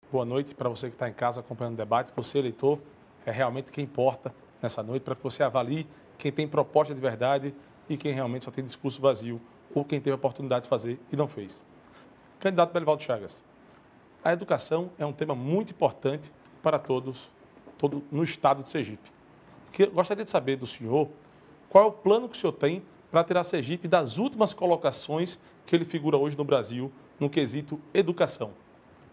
Boa noite para você que está em casa acompanhando o debate. Você, eleitor, é realmente quem importa nessa noite para que você avalie quem tem proposta de verdade e quem realmente só tem discurso vazio ou quem teve a oportunidade de fazer e não fez. Candidato Belivaldo Chagas, a educação é um tema muito importante para todos no estado de Sergipe. Eu gostaria de saber do senhor qual é o plano que o senhor tem para tirar Sergipe das últimas colocações que ele figura hoje no Brasil no quesito educação.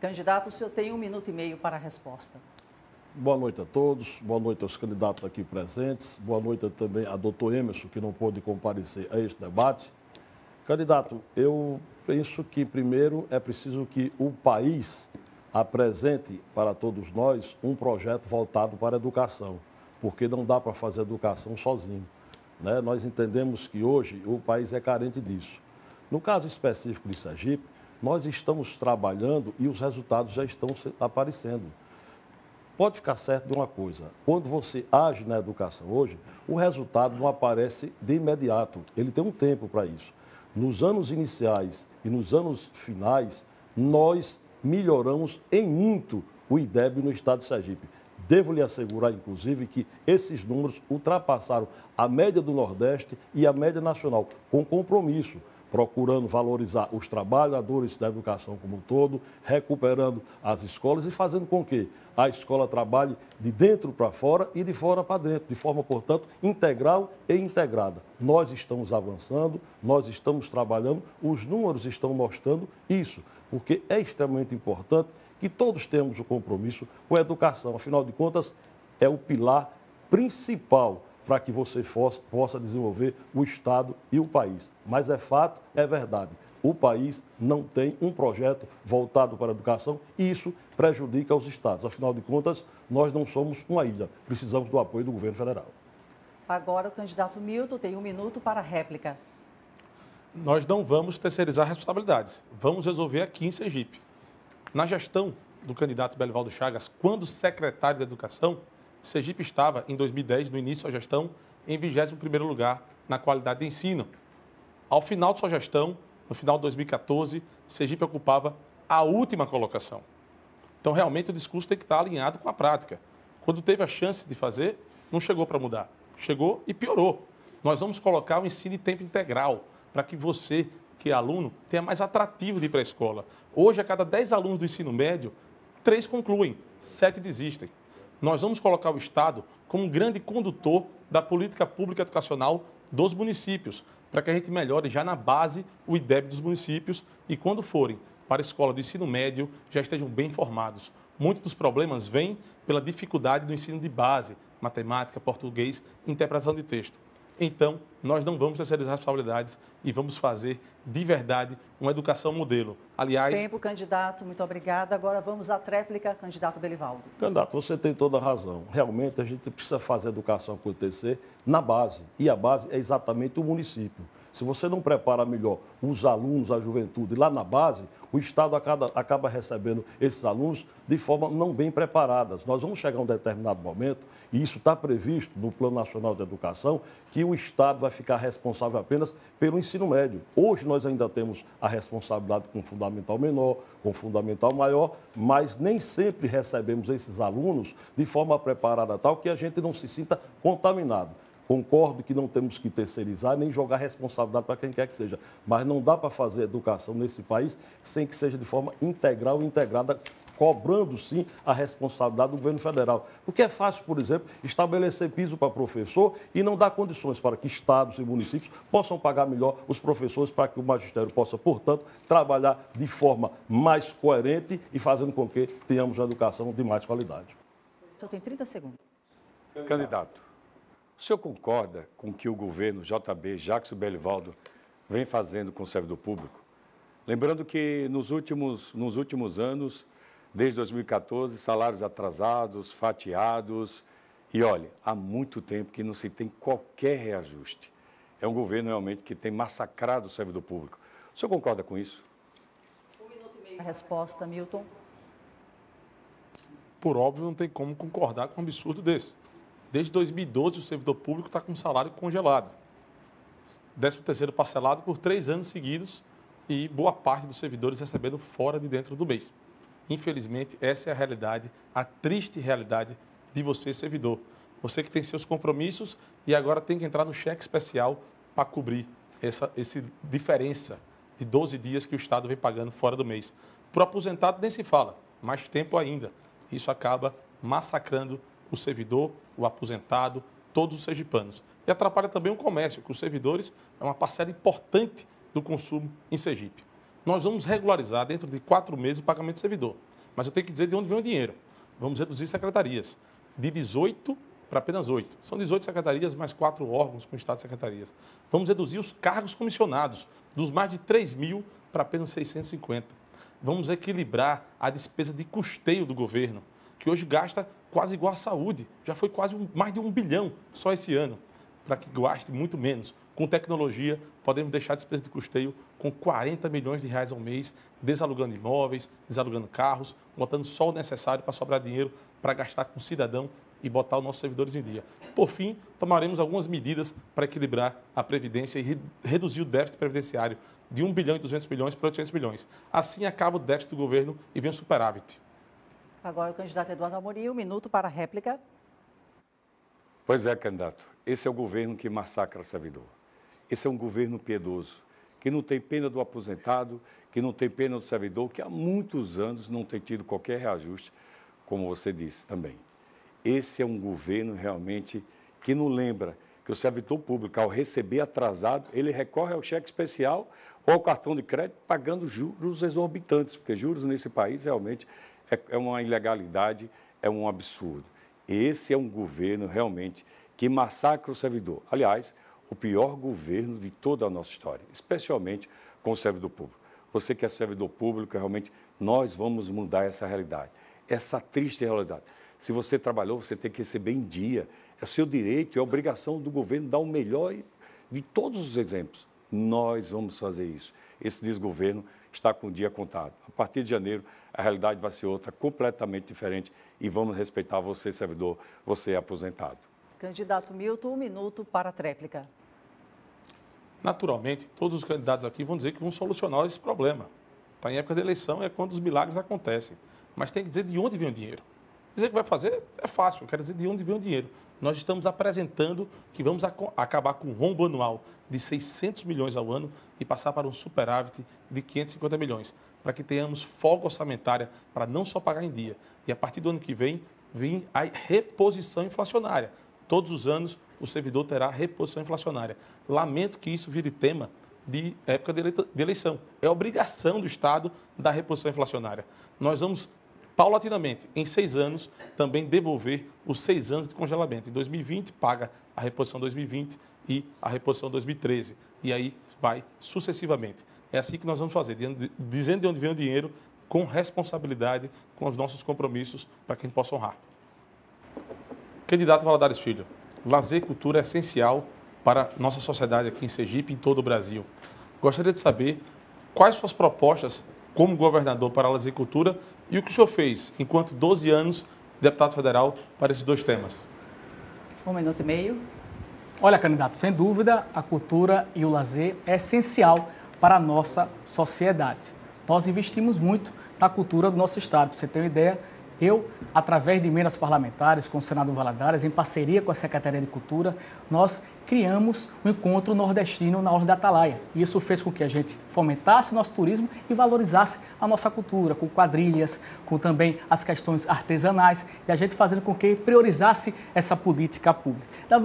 Candidato, o senhor tem 1 minuto e meio para a resposta. Boa noite a todos, boa noite aos candidatos aqui presentes, boa noite também a doutor Emerson, que não pôde comparecer a este debate. Candidato, eu penso que primeiro é preciso que o país apresente para todos nós um projeto voltado para a educação, porque não dá para fazer educação sozinho, né? Nós entendemos que hoje o país é carente disso. No caso específico de Sergipe, nós estamos trabalhando e os resultados já estão aparecendo. Pode ficar certo de uma coisa, quando você age na educação hoje, o resultado não aparece de imediato, ele tem um tempo para isso. Nos anos iniciais e nos anos finais, nós melhoramos em muito o IDEB no estado de Sergipe. Devo lhe assegurar, inclusive, que esses números ultrapassaram a média do Nordeste e a média nacional, com compromisso, procurando valorizar os trabalhadores da educação como um todo, recuperando as escolas e fazendo com que a escola trabalhe de dentro para fora e de fora para dentro, de forma, portanto, integral e integrada. Nós estamos avançando, nós estamos trabalhando, os números estão mostrando isso, porque é extremamente importante que todos tenhamos o compromisso com a educação. Afinal de contas, é o pilar principal para que você possa desenvolver o Estado e o país. Mas é fato, é verdade. O país não tem um projeto voltado para a educação e isso prejudica os estados. Afinal de contas, nós não somos uma ilha. Precisamos do apoio do governo federal. Agora o candidato Milton tem 1 minuto para a réplica. Nós não vamos terceirizar responsabilidades. Vamos resolver aqui em Sergipe. Na gestão do candidato Belivaldo Chagas, quando secretário da Educação, Sergipe estava, em 2010, no início da gestão, em 21º lugar na qualidade de ensino. Ao final de sua gestão, no final de 2014, Sergipe ocupava a última colocação. Então, realmente, o discurso tem que estar alinhado com a prática. Quando teve a chance de fazer, não chegou para mudar. Chegou e piorou. Nós vamos colocar o ensino em tempo integral, para que você, que é aluno, tenha mais atrativo de ir para a escola. Hoje, a cada 10 alunos do ensino médio, 3 concluem, 7 desistem. Nós vamos colocar o Estado como um grande condutor da política pública educacional dos municípios, para que a gente melhore já na base o IDEB dos municípios e quando forem para a escola do ensino médio já estejam bem formados. Muitos dos problemas vêm pela dificuldade do ensino de base, matemática, português, interpretação de texto. Então, nós não vamos terceirizar responsabilidades e vamos fazer, de verdade, uma educação modelo. Aliás... Tempo, candidato. Muito obrigada. Agora vamos à tréplica, candidato Belivaldo. Candidato, você tem toda a razão. Realmente, a gente precisa fazer a educação acontecer na base. E a base é exatamente o município. Se você não prepara melhor os alunos, a juventude lá na base, o Estado acaba recebendo esses alunos de forma não bem preparadas. Nós vamos chegar a um determinado momento, e isso está previsto no Plano Nacional de Educação, que o Estado vai ficar responsável apenas pelo ensino médio. Hoje nós ainda temos a responsabilidade com fundamental menor, com fundamental maior, mas nem sempre recebemos esses alunos de forma preparada tal que a gente não se sinta contaminado. Concordo que não temos que terceirizar nem jogar responsabilidade para quem quer que seja, mas não dá para fazer educação nesse país sem que seja de forma integral e integrada, cobrando sim a responsabilidade do governo federal. Porque é fácil, por exemplo, estabelecer piso para professor e não dar condições para que estados e municípios possam pagar melhor os professores para que o magistério possa, portanto, trabalhar de forma mais coerente e fazendo com que tenhamos uma educação de mais qualidade. Só tem 30 segundos. Candidato, o senhor concorda com o que o governo JB, Jackson Belivaldo, vem fazendo com o servidor público? Lembrando que nos últimos anos, desde 2014, salários atrasados, fatiados, e olha, há muito tempo que não se tem qualquer reajuste. É um governo realmente que tem massacrado o servidor público. O senhor concorda com isso? 1 minuto e meio. A resposta, Milton. Por óbvio, não tem como concordar com um absurdo desse. Desde 2012, o servidor público está com um salário congelado. 13º parcelado por 3 anos seguidos e boa parte dos servidores recebendo fora de dentro do mês. Infelizmente, essa é a realidade, a triste realidade de você, servidor. Você que tem seus compromissos e agora tem que entrar no cheque especial para cobrir essa diferença de 12 dias que o Estado vem pagando fora do mês. Para o aposentado nem se fala, mais tempo ainda. Isso acaba massacrando o servidor, o aposentado, todos os sergipanos. E atrapalha também o comércio, que os servidores é uma parcela importante do consumo em Sergipe. Nós vamos regularizar dentro de 4 meses o pagamento do servidor. Mas eu tenho que dizer de onde vem o dinheiro. Vamos reduzir secretarias de 18 para apenas 8. São 18 secretarias mais 4 órgãos com estado de secretarias. Vamos reduzir os cargos comissionados dos mais de 3 mil para apenas 650. Vamos equilibrar a despesa de custeio do governo, que hoje gasta quase igual à saúde. Já foi quase mais de 1 bilhão só esse ano, para que gaste muito menos. Com tecnologia, podemos deixar a despesa de custeio com 40 milhões de reais ao mês, desalugando imóveis, desalugando carros, botando só o necessário para sobrar dinheiro para gastar com o cidadão e botar os nossos servidores em dia. Por fim, tomaremos algumas medidas para equilibrar a Previdência e reduzir o déficit previdenciário de 1 bilhão e 200 milhões para 800 milhões. Assim acaba o déficit do governo e vem o superávit. Agora o candidato Eduardo Amorim, 1 minuto para a réplica. Pois é, candidato. Esse é o governo que massacra o servidor. Esse é um governo piedoso, que não tem pena do aposentado, que não tem pena do servidor, que há muitos anos não tem tido qualquer reajuste, como você disse também. Esse é um governo realmente que não lembra que o servidor público, ao receber atrasado, ele recorre ao cheque especial ou ao cartão de crédito pagando juros exorbitantes, porque juros nesse país realmente é uma ilegalidade, é um absurdo. Esse é um governo realmente que massacra o servidor. Aliás, o pior governo de toda a nossa história, especialmente com o servidor público. Você que é servidor público, realmente, nós vamos mudar essa realidade, essa triste realidade. Se você trabalhou, você tem que receber em dia. É seu direito, é obrigação do governo dar o melhor de todos os exemplos. Nós vamos fazer isso. Esse desgoverno está com o dia contado. A partir de janeiro, a realidade vai ser outra, completamente diferente, e vamos respeitar você, servidor, você aposentado. Candidato Milton, 1 minuto para a tréplica. Naturalmente, todos os candidatos aqui vão dizer que vão solucionar esse problema. Está em época de eleição, é quando os milagres acontecem. Mas tem que dizer de onde vem o dinheiro. Dizer que vai fazer é fácil, eu quero dizer de onde vem o dinheiro. Nós estamos apresentando que vamos acabar com um rombo anual de 600 milhões ao ano e passar para um superávit de 550 milhões, para que tenhamos folga orçamentária para não só pagar em dia. E a partir do ano que vem a reposição inflacionária. Todos os anos o servidor terá reposição inflacionária. Lamento que isso vire tema de época de eleição. É obrigação do Estado dar reposição inflacionária. Nós vamos, paulatinamente, em 6 anos, também devolver os 6 anos de congelamento. Em 2020, paga a reposição 2020 e a reposição 2013. E aí vai sucessivamente. É assim que nós vamos fazer, dizendo de onde vem o dinheiro, com responsabilidade, com os nossos compromissos, para que a gente possa honrar. Candidato Valadares Filho, lazer e cultura é essencial para a nossa sociedade aqui em Sergipe e em todo o Brasil. Gostaria de saber quais suas propostas como governador para a lazer e cultura e o que o senhor fez enquanto 12 anos deputado federal para esses 2 temas. 1 minuto e meio. Olha, candidato, sem dúvida, a cultura e o lazer é essencial para a nossa sociedade. Nós investimos muito na cultura do nosso estado. Para você ter uma ideia, eu, através de emendas parlamentares com o senador Valadares, em parceria com a Secretaria de Cultura, nós criamos o Encontro Nordestino na Orla da Atalaia. E isso fez com que a gente fomentasse o nosso turismo e valorizasse a nossa cultura, com quadrilhas, com também as questões artesanais, e a gente fazendo com que priorizasse essa política pública. Da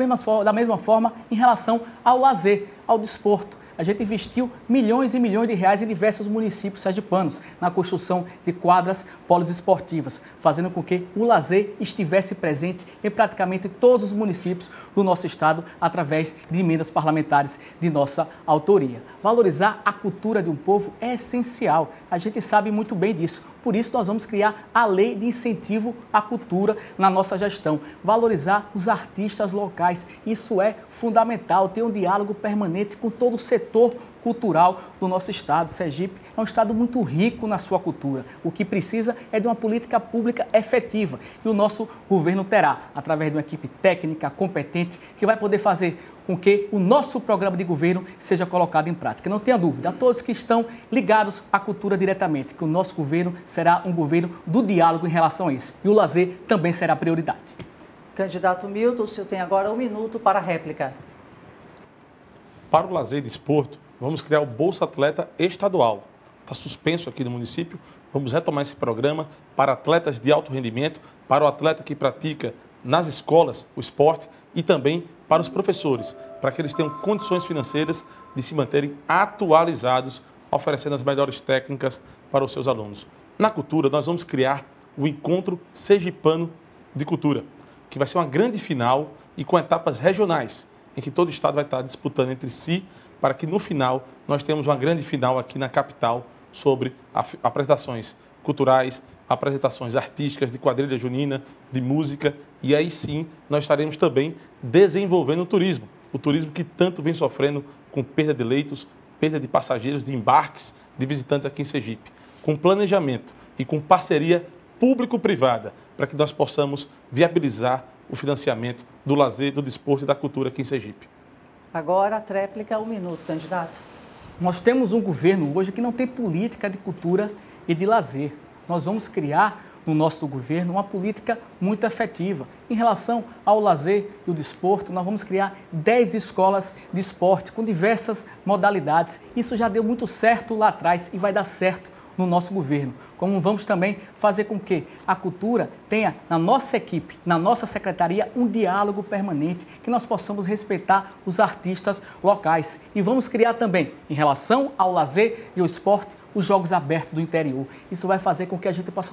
mesma forma, em relação ao lazer, ao desporto, a gente investiu milhões e milhões de reais em diversos municípios sergipanos na construção de quadras poliesportivas, fazendo com que o lazer estivesse presente em praticamente todos os municípios do nosso estado através de emendas parlamentares de nossa autoria. Valorizar a cultura de um povo é essencial, a gente sabe muito bem disso. Por isso, nós vamos criar a lei de incentivo à cultura na nossa gestão. Valorizar os artistas locais, isso é fundamental, ter um diálogo permanente com todo o setor cultural do nosso estado. Sergipe é um estado muito rico na sua cultura. O que precisa é de uma política pública efetiva. E o nosso governo terá, através de uma equipe técnica, competente, que vai poder fazer com que o nosso programa de governo seja colocado em prática. Não tenha dúvida, a todos que estão ligados à cultura diretamente, que o nosso governo será um governo do diálogo em relação a isso. E o lazer também será prioridade. Candidato Milton, o senhor tem agora 1 minuto para a réplica. Para o lazer e desporto, vamos criar o Bolsa Atleta estadual. Está suspenso aqui no município. Vamos retomar esse programa para atletas de alto rendimento, para o atleta que pratica nas escolas o esporte e também para os professores, para que eles tenham condições financeiras de se manterem atualizados, oferecendo as melhores técnicas para os seus alunos. Na cultura, nós vamos criar o Encontro Sergipano de Cultura, que vai ser uma grande final e com etapas regionais, em que todo o estado vai estar disputando entre si, para que no final nós tenhamos uma grande final aqui na capital sobre apresentações culturais, apresentações artísticas de quadrilha junina, de música, e aí sim nós estaremos também desenvolvendo o turismo que tanto vem sofrendo com perda de leitos, perda de passageiros, de embarques, de visitantes aqui em Sergipe, com planejamento e com parceria público-privada, para que nós possamos viabilizar o financiamento do lazer, do desporto e da cultura aqui em Sergipe. Agora a tréplica, 1 minuto, candidato. Nós temos um governo hoje que não tem política de cultura e de lazer. Nós vamos criar no nosso governo uma política muito efetiva. Em relação ao lazer e o desporto, nós vamos criar 10 escolas de esporte com diversas modalidades. Isso já deu muito certo lá atrás e vai dar certo no nosso governo. Como vamos também fazer com que a cultura tenha na nossa equipe, na nossa secretaria, um diálogo permanente, que nós possamos respeitar os artistas locais. E vamos criar também, em relação ao lazer e ao esporte, os Jogos Abertos do Interior. Isso vai fazer com que a gente possa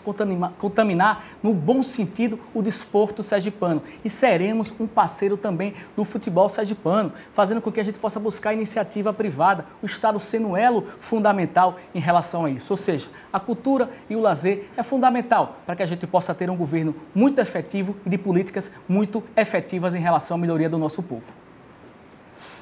contaminar, no bom sentido, o desporto sergipano. E seremos um parceiro também do futebol sergipano, fazendo com que a gente possa buscar iniciativa privada, o Estado sendo um elo fundamental em relação a isso. Ou seja, a cultura e o lazer é fundamental para que a gente possa ter um governo muito efetivo e de políticas muito efetivas em relação à melhoria do nosso povo.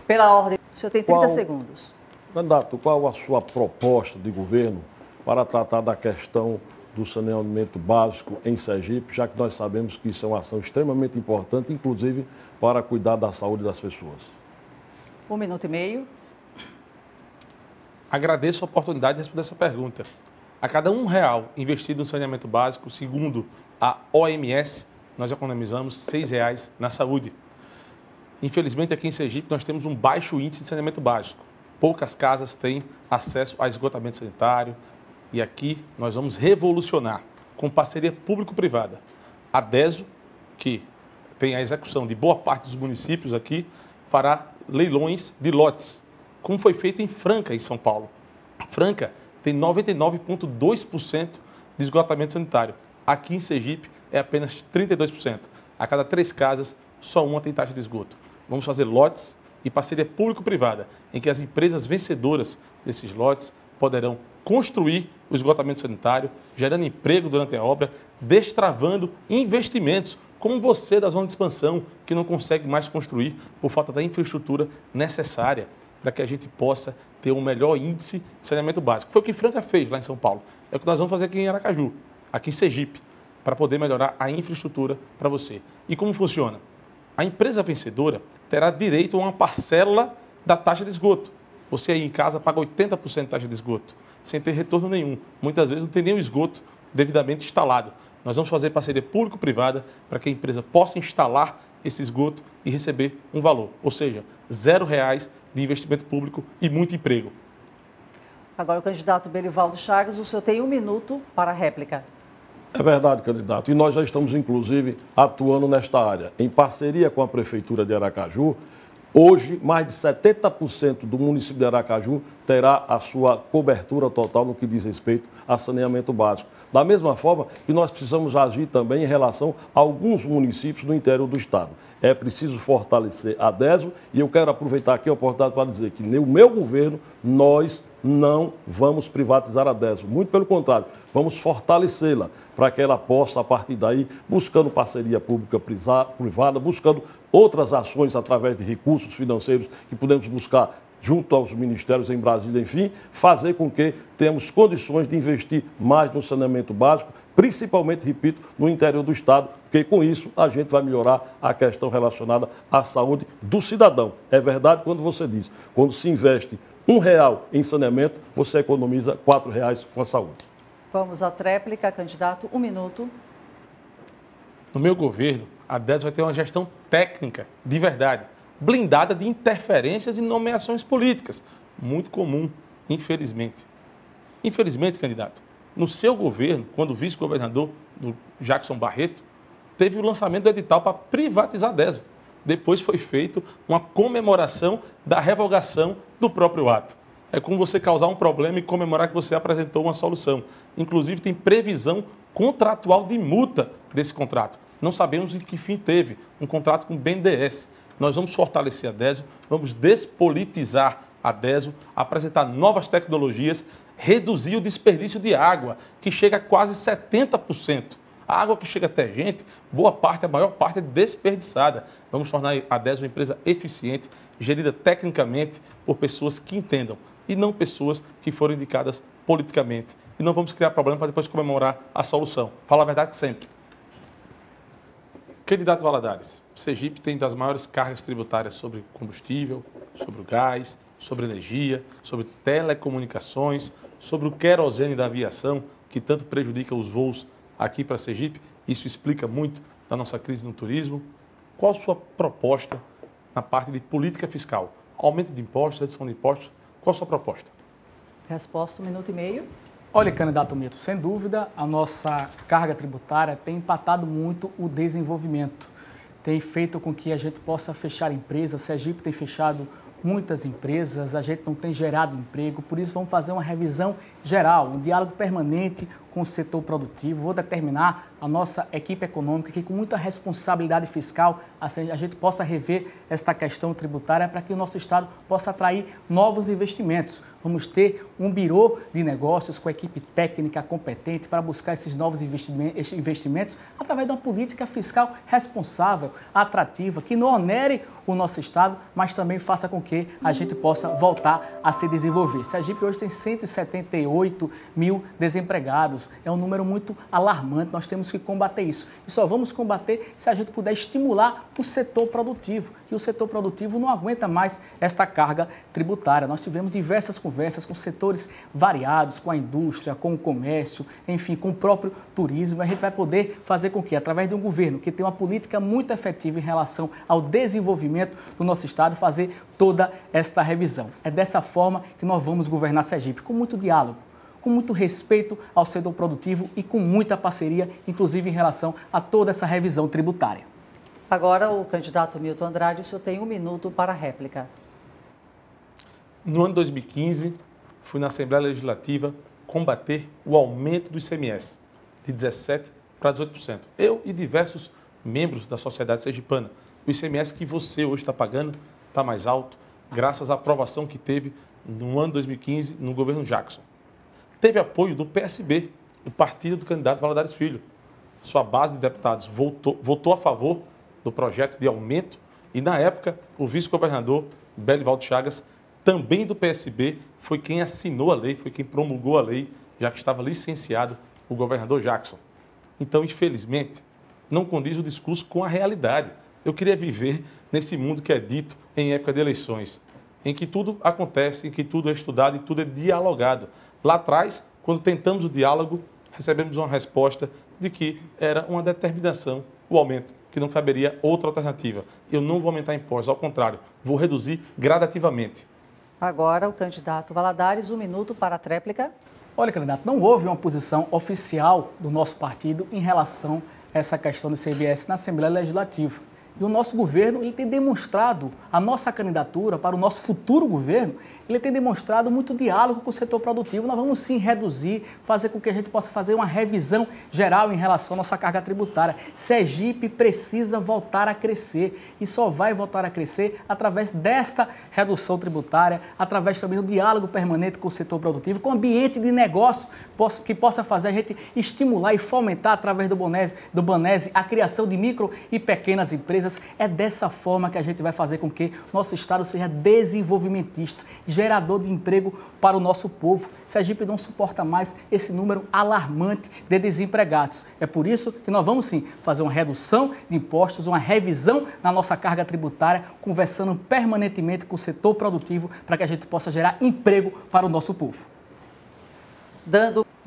Pela ordem, o senhor tem 30 segundos. Candidato, qual a sua proposta de governo para tratar da questão do saneamento básico em Sergipe, já que nós sabemos que isso é uma ação extremamente importante, inclusive para cuidar da saúde das pessoas? 1 minuto e meio. Agradeço a oportunidade de responder essa pergunta. A cada R$1 investido no saneamento básico, segundo a OMS, nós economizamos R$6 na saúde. Infelizmente, aqui em Sergipe, nós temos um baixo índice de saneamento básico. Poucas casas têm acesso a esgotamento sanitário e aqui nós vamos revolucionar com parceria público-privada. A DESO, que tem a execução de boa parte dos municípios aqui, fará leilões de lotes, como foi feito em Franca, em São Paulo. Franca tem 99,2% de esgotamento sanitário. Aqui em Sergipe é apenas 32%. A cada 3 casas, só uma tem taxa de esgoto. Vamos fazer lotes e parceria público-privada, em que as empresas vencedoras desses lotes poderão construir o esgotamento sanitário, gerando emprego durante a obra, destravando investimentos, como você da zona de expansão, que não consegue mais construir por falta da infraestrutura necessária para que a gente possa ter um melhor índice de saneamento básico. Foi o que Franca fez lá em São Paulo. É o que nós vamos fazer aqui em Aracaju, aqui em Sergipe, para poder melhorar a infraestrutura para você. E como funciona? A empresa vencedora terá direito a uma parcela da taxa de esgoto. Você aí em casa paga 80% de taxa de esgoto, sem ter retorno nenhum. Muitas vezes não tem nem o esgoto devidamente instalado. Nós vamos fazer parceria público-privada para que a empresa possa instalar esse esgoto e receber um valor. Ou seja, R$0 de investimento público e muito emprego. Agora o candidato Belivaldo Chagas, o senhor tem 1 minuto para a réplica. É verdade, candidato. E nós já estamos, inclusive, atuando nesta área. Em parceria com a Prefeitura de Aracaju, hoje, mais de 70% do município de Aracaju terá a sua cobertura total no que diz respeito a saneamento básico. Da mesma forma que nós precisamos agir também em relação a alguns municípios do interior do estado. É preciso fortalecer a DESO e eu quero aproveitar aqui a oportunidade para dizer que no meu governo nós não vamos privatizar a DESO. Muito pelo contrário, vamos fortalecê-la para que ela possa, a partir daí, buscando parceria pública-privada, buscando outras ações através de recursos financeiros que podemos buscar junto aos ministérios em Brasília, enfim, fazer com que tenhamos condições de investir mais no saneamento básico, principalmente, repito, no interior do Estado, porque com isso a gente vai melhorar a questão relacionada à saúde do cidadão. É verdade quando você diz, quando se investe R$1 em saneamento, você economiza R$4 com a saúde. Vamos à tréplica, candidato, 1 minuto. No meu governo, a DESO vai ter uma gestão técnica, de verdade, blindada de interferências e nomeações políticas. Muito comum, infelizmente. Infelizmente, candidato, no seu governo, quando vice-governador do Jackson Barreto, teve o lançamento do edital para privatizar a DESO. Depois foi feita uma comemoração da revogação do próprio ato. É como você causar um problema e comemorar que você apresentou uma solução. Inclusive, tem previsão contratual de multa desse contrato. Não sabemos em que fim teve um contrato com o BNDES. Nós vamos fortalecer a DESO, vamos despolitizar a DESO, apresentar novas tecnologias, reduzir o desperdício de água, que chega a quase 70%. A água que chega até a gente, boa parte, a maior parte é desperdiçada. Vamos tornar a DESO uma empresa eficiente, gerida tecnicamente por pessoas que entendam e não pessoas que foram indicadas politicamente. E não vamos criar problema para depois comemorar a solução. Fala a verdade sempre. Candidato Valadares, Sergipe tem das maiores cargas tributárias sobre combustível, sobre o gás, sobre energia, sobre telecomunicações, sobre o querosene da aviação, que tanto prejudica os voos aqui para Sergipe. Isso explica muito da nossa crise no turismo. Qual a sua proposta na parte de política fiscal? Aumento de impostos, redução de impostos? Qual a sua proposta? Resposta, 1 minuto e meio. Olha, candidato Milton, sem dúvida, a nossa carga tributária tem impactado muito o desenvolvimento. Tem feito com que a gente possa fechar empresas. Sergipe tem fechado muitas empresas, a gente não tem gerado emprego, por isso vamos fazer uma revisão geral, um diálogo permanente com o setor produtivo. Vou determinar a nossa equipe econômica que, com muita responsabilidade fiscal, a gente possa rever esta questão tributária para que o nosso Estado possa atrair novos investimentos. Vamos ter um birô de negócios com equipe técnica competente para buscar esses novos investimentos através de uma política fiscal responsável, atrativa, que não onere o nosso Estado, mas também faça com que a gente possa voltar a se desenvolver. Sergipe hoje tem 178 mil desempregados. É um número muito alarmante, nós temos que combater isso. E só vamos combater se a gente puder estimular o setor produtivo. E o setor produtivo não aguenta mais esta carga tributária. Nós tivemos diversas conversas com setores variados, com a indústria, com o comércio, enfim, com o próprio turismo. A gente vai poder fazer com que, através de um governo que tem uma política muito efetiva em relação ao desenvolvimento do nosso Estado, fazer toda esta revisão. É dessa forma que nós vamos governar Sergipe, com muito diálogo, com muito respeito ao setor produtivo e com muita parceria, inclusive em relação a toda essa revisão tributária. Agora, o candidato Milton Andrade, o senhor tem 1 minuto para a réplica. No ano 2015, fui na Assembleia Legislativa combater o aumento do ICMS, de 17% para 18%. Eu e diversos membros da sociedade sergipana. O ICMS que você hoje está pagando está mais alto, graças à aprovação que teve no ano 2015 no governo Jackson. Teve apoio do PSB, o partido do candidato Valadares Filho. Sua base de deputados votou a favor do projeto de aumento e, na época, o vice-governador Belivaldo Chagas, também do PSB, foi quem assinou a lei, foi quem promulgou a lei, já que estava licenciado o governador Jackson. Então, infelizmente, não condiz o discurso com a realidade. Eu queria viver nesse mundo que é dito em época de eleições, em que tudo acontece, em que tudo é estudado e tudo é dialogado. Lá atrás, quando tentamos o diálogo, recebemos uma resposta de que era uma determinação, o aumento, que não caberia outra alternativa. Eu não vou aumentar impostos, ao contrário, vou reduzir gradativamente. Agora, o candidato Valadares, 1 minuto para a tréplica. Olha, candidato, não houve uma posição oficial do nosso partido em relação a essa questão do ICMS na Assembleia Legislativa. E o nosso governo ele tem demonstrado, a nossa candidatura para o nosso futuro governo, ele tem demonstrado muito diálogo com o setor produtivo. Nós vamos sim reduzir, fazer com que a gente possa fazer uma revisão geral em relação à nossa carga tributária. Sergipe precisa voltar a crescer e só vai voltar a crescer através desta redução tributária, através também do diálogo permanente com o setor produtivo, com o ambiente de negócio que possa fazer a gente estimular e fomentar através do Banese a criação de micro e pequenas empresas. empresas. É dessa forma que a gente vai fazer com que nosso estado seja desenvolvimentista, gerador de emprego para o nosso povo. Sergipe não suporta mais esse número alarmante de desempregados. É por isso que nós vamos sim fazer uma redução de impostos, uma revisão na nossa carga tributária, conversando permanentemente com o setor produtivo para que a gente possa gerar emprego para o nosso povo.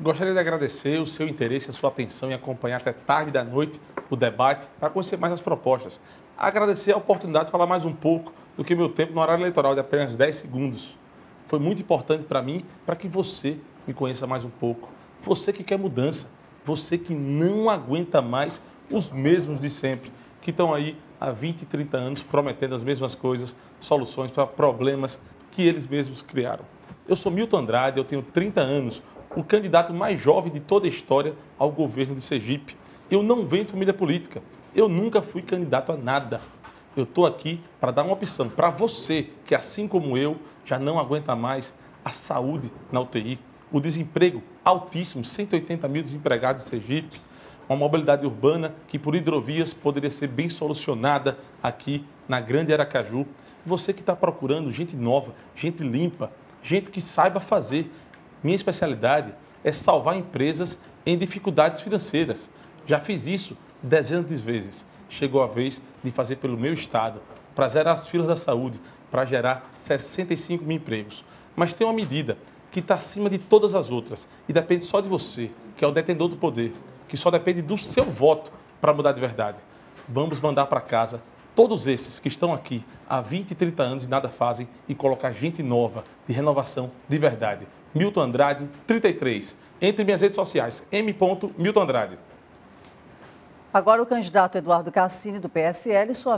Gostaria de agradecer o seu interesse, a sua atenção em acompanhar até tarde da noite o debate para conhecer mais as propostas. Agradecer a oportunidade de falar mais um pouco do que meu tempo no horário eleitoral de apenas 10 segundos. Foi muito importante para mim, para que você me conheça mais um pouco. Você que quer mudança, você que não aguenta mais os mesmos de sempre, que estão aí há 20, 30 anos prometendo as mesmas coisas, soluções para problemas que eles mesmos criaram. Eu sou Milton Andrade, eu tenho 30 anos, o candidato mais jovem de toda a história ao governo de Sergipe. Eu não venho de família política, eu nunca fui candidato a nada. Eu estou aqui para dar uma opção para você que, assim como eu, já não aguenta mais a saúde na UTI, o desemprego altíssimo, 180 mil desempregados em Sergipe, uma mobilidade urbana que por hidrovias poderia ser bem solucionada aqui na Grande Aracaju. Você que está procurando gente nova, gente limpa, gente que saiba fazer. Minha especialidade é salvar empresas em dificuldades financeiras. Já fiz isso dezenas de vezes. Chegou a vez de fazer pelo meu estado, para zerar as filas da saúde, para gerar 65 mil empregos. Mas tem uma medida que está acima de todas as outras e depende só de você, que é o detentor do poder, que só depende do seu voto para mudar de verdade. Vamos mandar para casa todos esses que estão aqui há 20, 30 anos e nada fazem e colocar gente nova, de renovação de verdade. Milton Andrade, 33. Entre minhas redes sociais, m.miltonandrade. Agora o candidato Eduardo Cassini, do PSL, sua